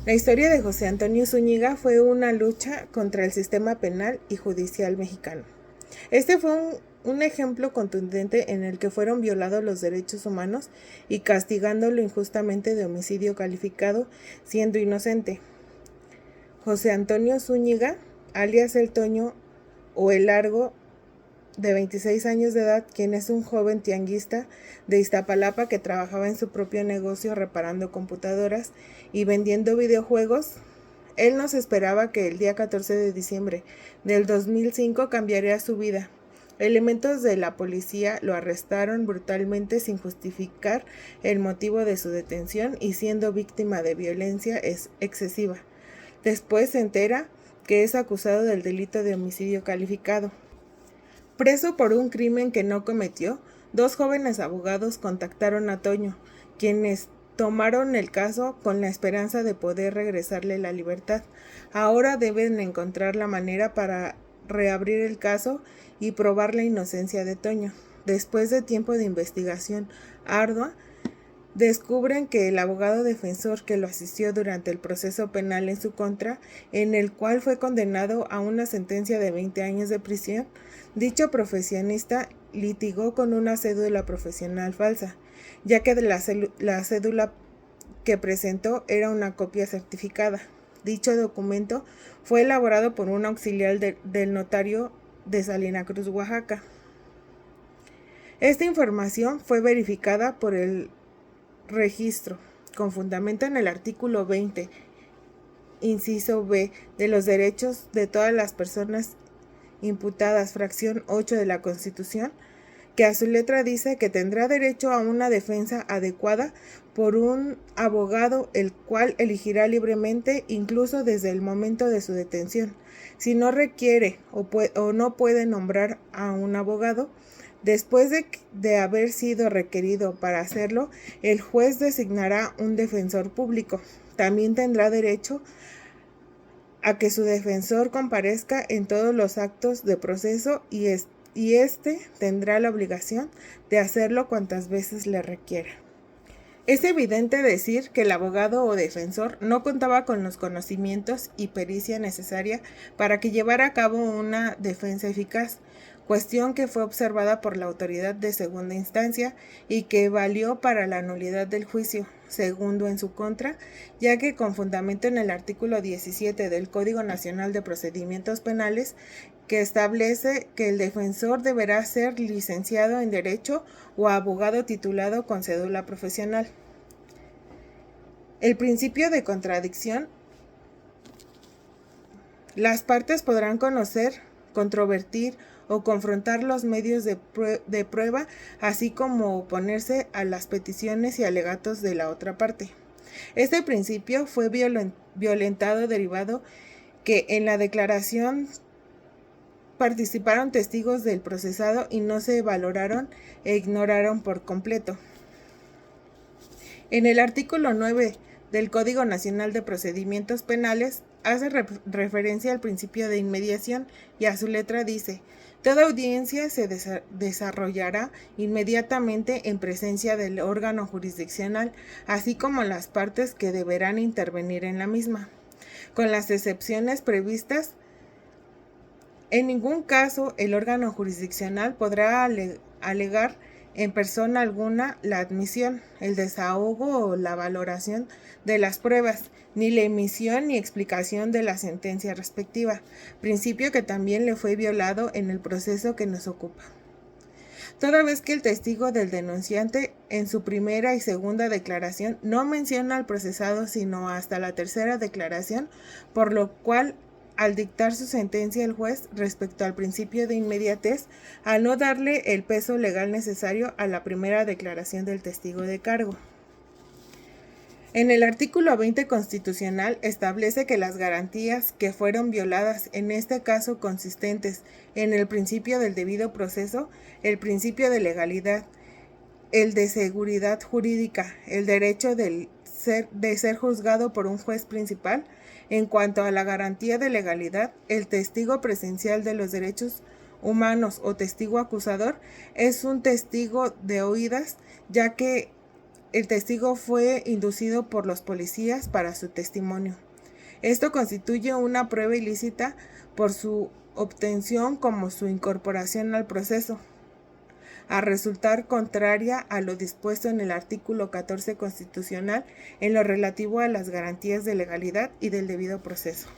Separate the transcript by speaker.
Speaker 1: La historia de José Antonio Zúñiga fue una lucha contra el sistema penal y judicial mexicano. Este fue un ejemplo contundente en el que fueron violados los derechos humanos y castigándolo injustamente de homicidio calificado siendo inocente. José Antonio Zúñiga, alias El Toño o El Largo, de 26 años de edad, quien es un joven tianguista de Iztapalapa que trabajaba en su propio negocio reparando computadoras y vendiendo videojuegos. Él nos esperaba que el día 14 de diciembre del 2005 cambiaría su vida. Elementos de la policía lo arrestaron brutalmente sin justificar el motivo de su detención y siendo víctima de violencia excesiva. Después se entera que es acusado del delito de homicidio calificado. Preso por un crimen que no cometió, dos jóvenes abogados contactaron a Toño, quienes tomaron el caso con la esperanza de poder regresarle la libertad. Ahora deben encontrar la manera para reabrir el caso y probar la inocencia de Toño. Después de tiempo de investigación ardua, descubren que el abogado defensor que lo asistió durante el proceso penal en su contra, en el cual fue condenado a una sentencia de 20 años de prisión, dicho profesionista litigó con una cédula profesional falsa, ya que la cédula que presentó era una copia certificada. Dicho documento fue elaborado por un auxiliar del notario de Salina Cruz, Oaxaca. Esta información fue verificada por el registro, con fundamento en el artículo 20, inciso B, de los derechos de todas las personas imputadas, fracción 8 de la Constitución, que a su letra dice que tendrá derecho a una defensa adecuada por un abogado, el cual elegirá libremente, incluso desde el momento de su detención. Si no requiere o no puede nombrar a un abogado, después de haber sido requerido para hacerlo, el juez designará un defensor público. También tendrá derecho a que su defensor comparezca en todos los actos de proceso y éste tendrá la obligación de hacerlo cuantas veces le requiera. Es evidente decir que el abogado o defensor no contaba con los conocimientos y pericia necesaria para que llevara a cabo una defensa eficaz, cuestión que fue observada por la autoridad de segunda instancia y que valió para la nulidad del juicio segundo en su contra, ya que con fundamento en el artículo 17 del Código Nacional de Procedimientos Penales, que establece que el defensor deberá ser licenciado en Derecho o abogado titulado con cédula profesional. El principio de contradicción. Las partes podrán conocer, controvertir o confrontar los medios de prueba, así como oponerse a las peticiones y alegatos de la otra parte. Este principio fue violentado derivado que en la declaración participaron testigos del procesado y no se valoraron e ignoraron por completo. En el artículo 9 del Código Nacional de Procedimientos Penales hace referencia al principio de inmediación y a su letra dice: toda audiencia se desarrollará inmediatamente en presencia del órgano jurisdiccional, así como las partes que deberán intervenir en la misma, con las excepciones previstas. En ningún caso el órgano jurisdiccional podrá alegar en persona alguna la admisión, el desahogo o la valoración de las pruebas, ni la emisión ni explicación de la sentencia respectiva, principio que también le fue violado en el proceso que nos ocupa. Toda vez que el testigo del denunciante en su primera y segunda declaración no menciona al procesado sino hasta la tercera declaración, por lo cual al dictar su sentencia el juez respecto al principio de inmediatez, al no darle el peso legal necesario a la primera declaración del testigo de cargo. En el artículo 20 constitucional establece que las garantías que fueron violadas, en este caso consistentes en el principio del debido proceso, el principio de legalidad, el de seguridad jurídica, el derecho de ser juzgado por un juez principal. En cuanto a la garantía de legalidad, el testigo presencial de los derechos humanos o testigo acusador es un testigo de oídas, ya que el testigo fue inducido por los policías para su testimonio. Esto constituye una prueba ilícita por su obtención como su incorporación al proceso, a resultar contraria a lo dispuesto en el artículo 14 constitucional en lo relativo a las garantías de legalidad y del debido proceso.